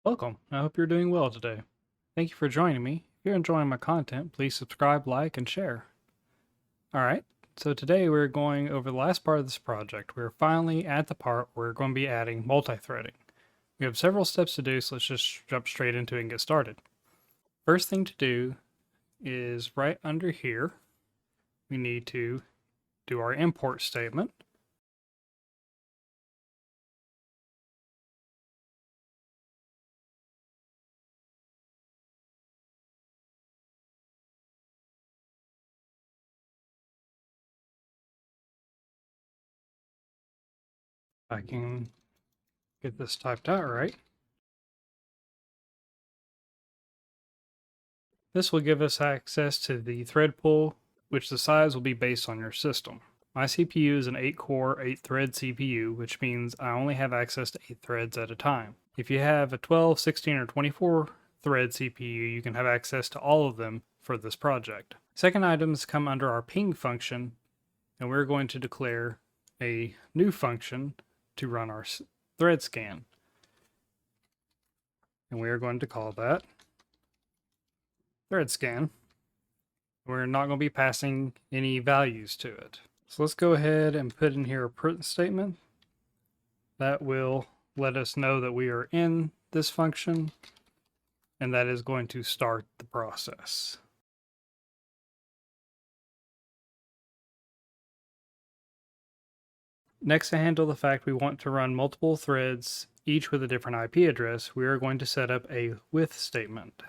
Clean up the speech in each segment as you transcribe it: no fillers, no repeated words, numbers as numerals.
Welcome. I hope you're doing well today. Thank you for joining me. If you're enjoying my content, please subscribe, like, and share. Alright, so today we're going over the last part of this project. We're finally at the part where we're going to be adding multi-threading. We have several steps to do, so let's just jump straight into it and get started. First thing to do is right under here, we need to do our import statement. If I can get this typed out right. This will give us access to the thread pool, which the size will be based on your system. My CPU is an 8-core, 8-thread CPU, which means I only have access to 8 threads at a time. If you have a 12, 16, or 24 thread CPU, you can have access to all of them for this project. Second items come under our ping function, and we're going to declare a new function to run our thread scan. And we are going to call that thread scan. We're not going to be passing any values to it. So let's go ahead and put in here a print statement that will let us know that we are in this function, and that is going to start the process. Next, to handle the fact we want to run multiple threads, each with a different IP address, we are going to set up a with statement.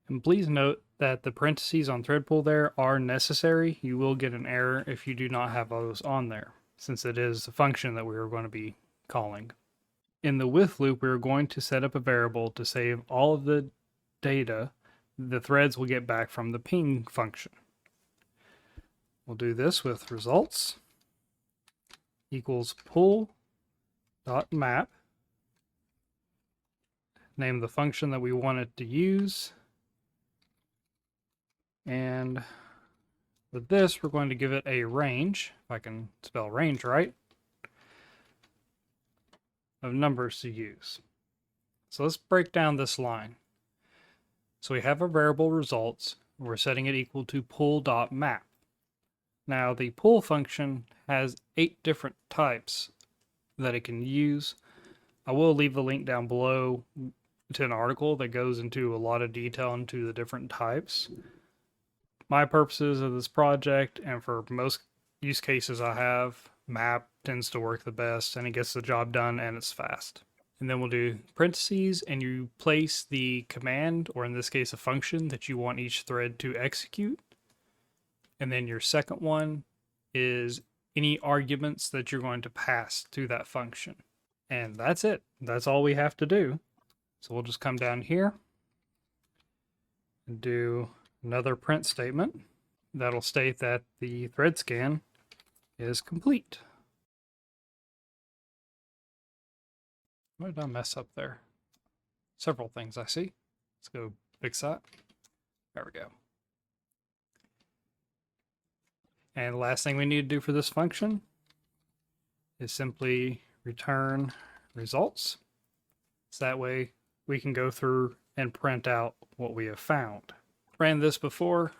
And please note that the parentheses on thread pool there are necessary. You will get an error if you do not have those on there, since it is a function that we are going to be calling. In the with loop, we're going to set up a variable to save all of the data the threads will get back from the ping function. We'll do this with results equals pull.map. Name the function that we want it to use. And with this, we're going to give it a range, if I can spell range right, of numbers to use. So let's break down this line. So we have a variable results. We're setting it equal to pull.map. Now the pull function has 8 different types that it can use. I will leave a link down below to an article that goes into a lot of detail into the different types. My purposes of this project, and for most use cases I have, map tends to work the best, and it gets the job done and it's fast. And then we'll do parentheses, and you place the command, or in this case a function, that you want each thread to execute. And then your second one is any arguments that you're going to pass to that function. And that's it. That's all we have to do. So we'll just come down here and do another print statement that'll state that the thread scan is complete. What did I mess up there? Several things I see. Let's go fix that. There we go. And the last thing we need to do for this function is simply return results. So that way we can go through and print out what we have found. Ran this before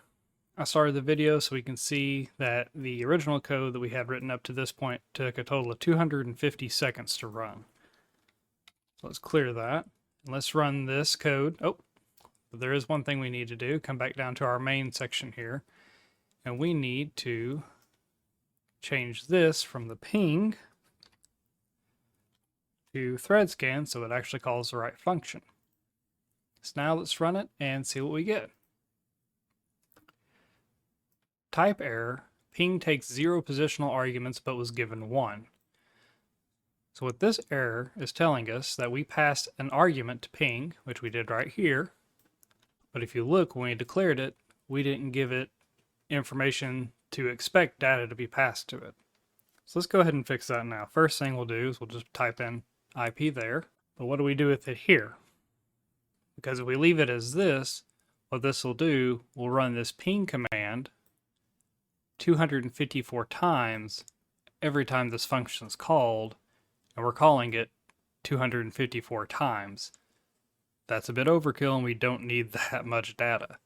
I started the video, so we can see that the original code that we had written up to this point took a total of 250 seconds to run. So let's clear that. And let's run this code. Oh, but there is one thing we need to do. Come back down to our main section here. And we need to change this from the ping to thread scan so it actually calls the right function. So now let's run it and see what we get. Type error, ping takes 0 positional arguments but was given 1. So what this error is telling us that we passed an argument to ping, which we did right here. But if you look, when we declared it, we didn't give it information to expect data to be passed to it. So let's go ahead and fix that now. First thing we'll do is we'll just type in IP there. But what do we do with it here? Because if we leave it as this, what this will do, we'll run this ping command 254 times every time this function is called, and we're calling it 254 times. That's a bit overkill and we don't need that much data.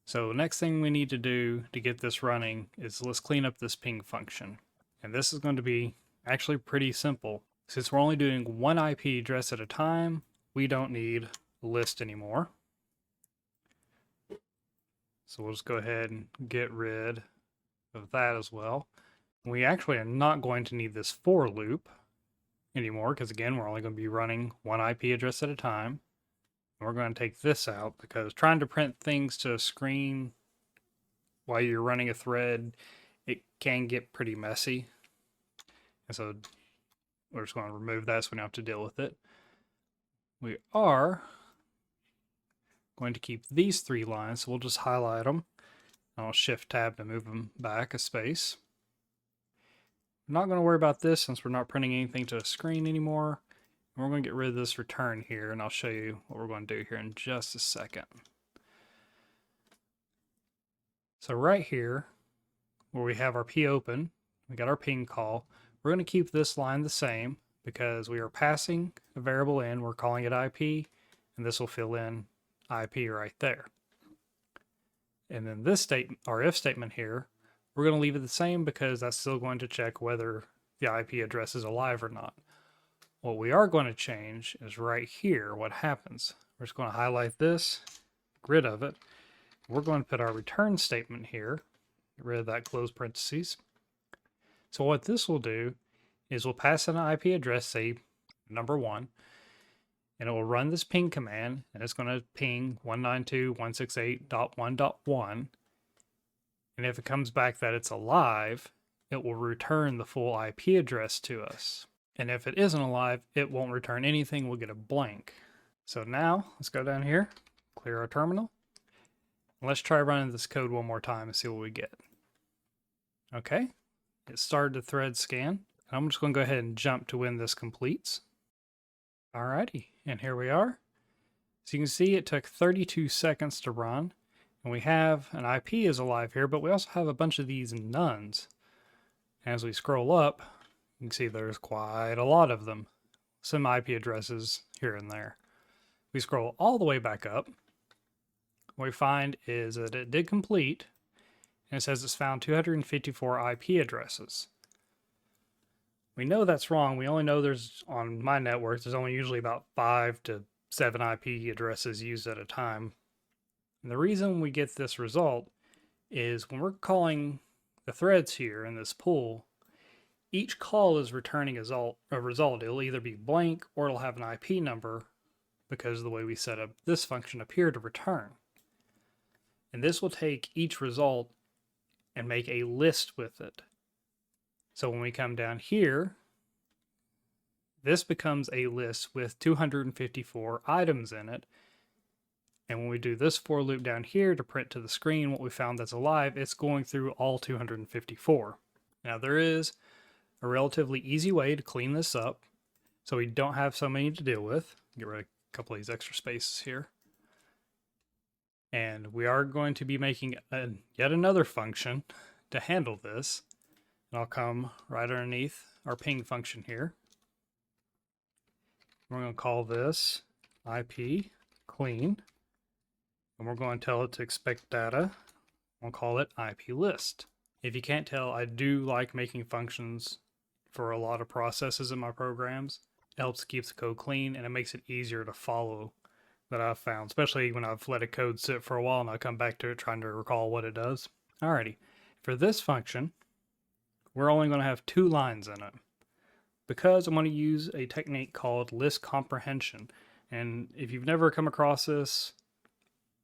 So next thing we need to do to get this running is let's clean up this ping function. And this is going to be actually pretty simple. Since we're only doing one IP address at a time, we don't need a list anymore. So we'll just go ahead and get rid of that as well. We actually are not going to need this for loop anymore because again, we're only going to be running one IP address at a time. And we're going to take this out because trying to print things to a screen while you're running a thread, it can get pretty messy. And so we're just going to remove that so we don't have to deal with it. We are going to keep these three lines, so we'll just highlight them. I'll shift tab to move them back a space. I'm not going to worry about this since we're not printing anything to a screen anymore. And we're going to get rid of this return here, and I'll show you what we're going to do here in just a second. So right here, where we have our P open, we got our ping call. We're going to keep this line the same because we are passing a variable in, we're calling it IP, and this will fill in IP right there. And then this statement, our if statement here, we're going to leave it the same because that's still going to check whether the IP address is alive or not. What we are going to change is right here what happens. We're just going to highlight this, get rid of it. We're going to put our return statement here, get rid of that close parentheses. So what this will do is we'll pass an IP address, say number 1, and it will run this ping command, and it's going to ping 192.168.1.1. And if it comes back that it's alive, it will return the full IP address to us. And if it isn't alive, it won't return anything. We'll get a blank. So now let's go down here, clear our terminal. And let's try running this code one more time and see what we get. Okay, it started the thread scan. And I'm just going to go ahead and jump to when this completes. Alrighty, and here we are. So you can see it took 32 seconds to run. And we have an IP is alive here, but we also have a bunch of these nuns. As we scroll up, you can see there's quite a lot of them. Some IP addresses here and there. We scroll all the way back up. What we find is that it did complete, and it says it's found 254 IP addresses. We know that's wrong. We only know there's, on my network, there's only usually about 5 to 7 IP addresses used at a time. And the reason we get this result is when we're calling the threads here in this pool, each call is returning a result. It'll either be blank or it'll have an IP number because of the way we set up this function up here to return. And this will take each result and make a list with it. So when we come down here, this becomes a list with 254 items in it. And when we do this for loop down here to print to the screen what we found that's alive, it's going through all 254. Now there is a relatively easy way to clean this up so we don't have so many to deal with. Get rid of a couple of these extra spaces here. And we are going to be making yet another function to handle this. And I'll come right underneath our ping function here. We're going to call this IP clean. And we're going to tell it to expect data. We'll call it IP list. If you can't tell, I do like making functions for a lot of processes in my programs. It helps keep the code clean and it makes it easier to follow that I've found, especially when I've let a code sit for a while and I come back to it trying to recall what it does. Alrighty, for this function, we're only going to have 2 lines in it because I'm going to use a technique called list comprehension. And if you've never come across this,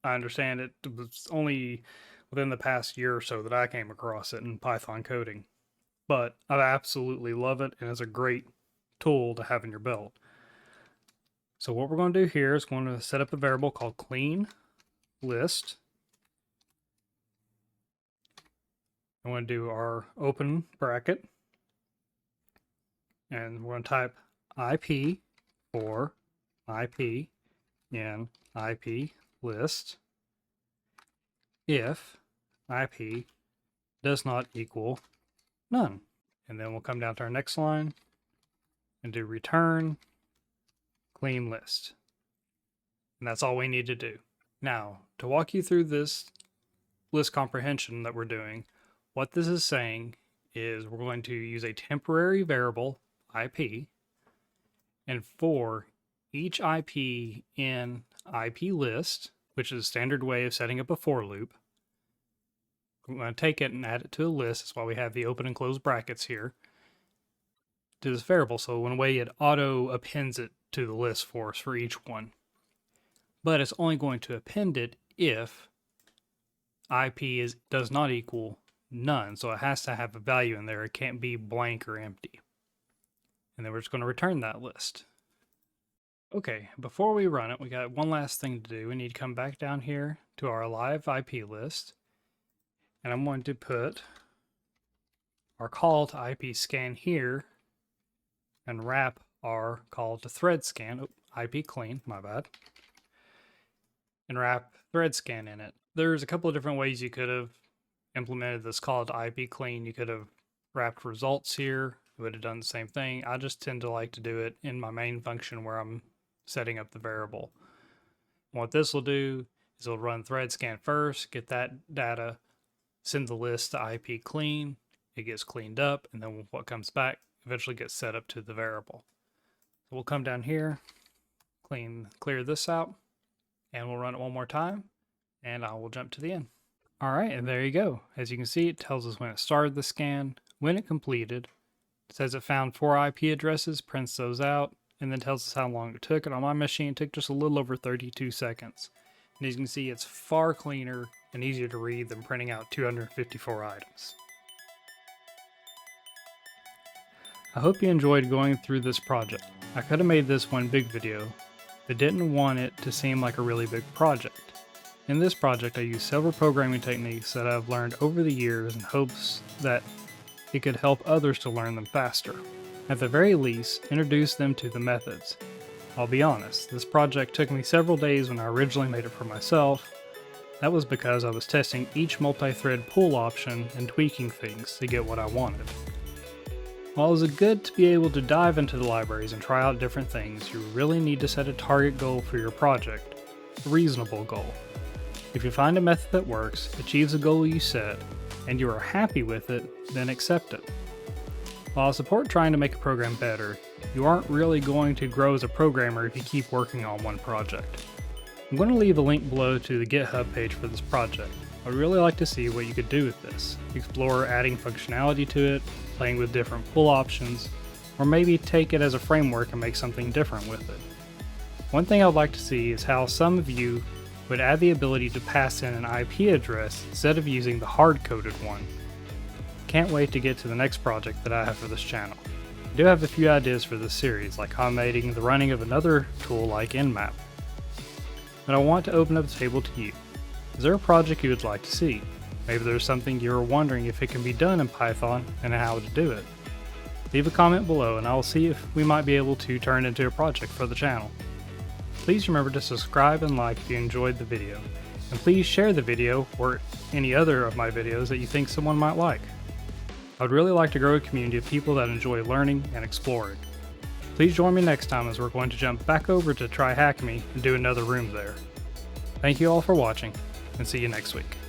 I understand it was only within the past year or so that I came across it in Python coding. But I absolutely love it, and it's a great tool to have in your belt. So what we're going to do here is going to set up a variable called clean list. I'm going to do our open bracket, and we're going to type IP for IP in IP list if IP does not equal none. And then we'll come down to our next line and do return clean list. And that's all we need to do. Now, to walk you through this list comprehension that we're doing, what this is saying is we're going to use a temporary variable, IP, and for each IP in IP list, which is a standard way of setting up a for loop, we're going to take it and add it to a list. That's why we have the open and close brackets here, to this variable. So in a way, it auto appends it to the list for us for each one. But it's only going to append it if IP does not equal none. So it has to have a value in there. It can't be blank or empty. And then we're just going to return that list. Okay, before we run it, we got one last thing to do. We need to come back down here to our live IP list. And I'm going to put our call to IP scan here and wrap our call to thread scan, IP clean, my bad, and wrap thread scan in it. There's a couple of different ways you could have implemented this call to IP clean. You could have wrapped results here. It would have done the same thing. I just tend to like to do it in my main function where I'm setting up the variable. And what this will do is it'll run thread scan first, get that data, send the list to IP clean, it gets cleaned up, and then what comes back eventually gets set up to the variable. So we'll come down here, clear this out, and we'll run it one more time, and I will jump to the end. All right, and there you go. As you can see, it tells us when it started the scan, when it completed. It says it found 4 IP addresses, prints those out, and then tells us how long it took. And on my machine, it took just a little over 32 seconds. And as you can see, it's far cleaner and easier to read than printing out 254 items. I hope you enjoyed going through this project. I could have made this one big video, but didn't want it to seem like a really big project. In this project, I used several programming techniques that I've learned over the years in hopes that it could help others to learn them faster. At the very least, introduce them to the methods. I'll be honest, this project took me several days when I originally made it for myself. That was because I was testing each multi-thread pull option and tweaking things to get what I wanted. While it was good to be able to dive into the libraries and try out different things, you really need to set a target goal for your project, a reasonable goal. If you find a method that works, achieves the goal you set, and you are happy with it, then accept it. While I support trying to make a program better, you aren't really going to grow as a programmer if you keep working on one project. I'm going to leave a link below to the GitHub page for this project. I'd really like to see what you could do with this. Explore adding functionality to it, playing with different pull options, or maybe take it as a framework and make something different with it. One thing I'd like to see is how some of you would add the ability to pass in an IP address instead of using the hard-coded one. Can't wait to get to the next project that I have for this channel. I do have a few ideas for this series, like automating the running of another tool like Nmap. But I want to open up the table to you. Is there a project you would like to see? Maybe there's something you're wondering if it can be done in Python and how to do it. Leave a comment below and I will see if we might be able to turn it into a project for the channel. Please remember to subscribe and like if you enjoyed the video. And please share the video or any other of my videos that you think someone might like. I would really like to grow a community of people that enjoy learning and exploring. Please join me next time as we're going to jump back over to Try Hack Me and do another room there. Thank you all for watching, and see you next week.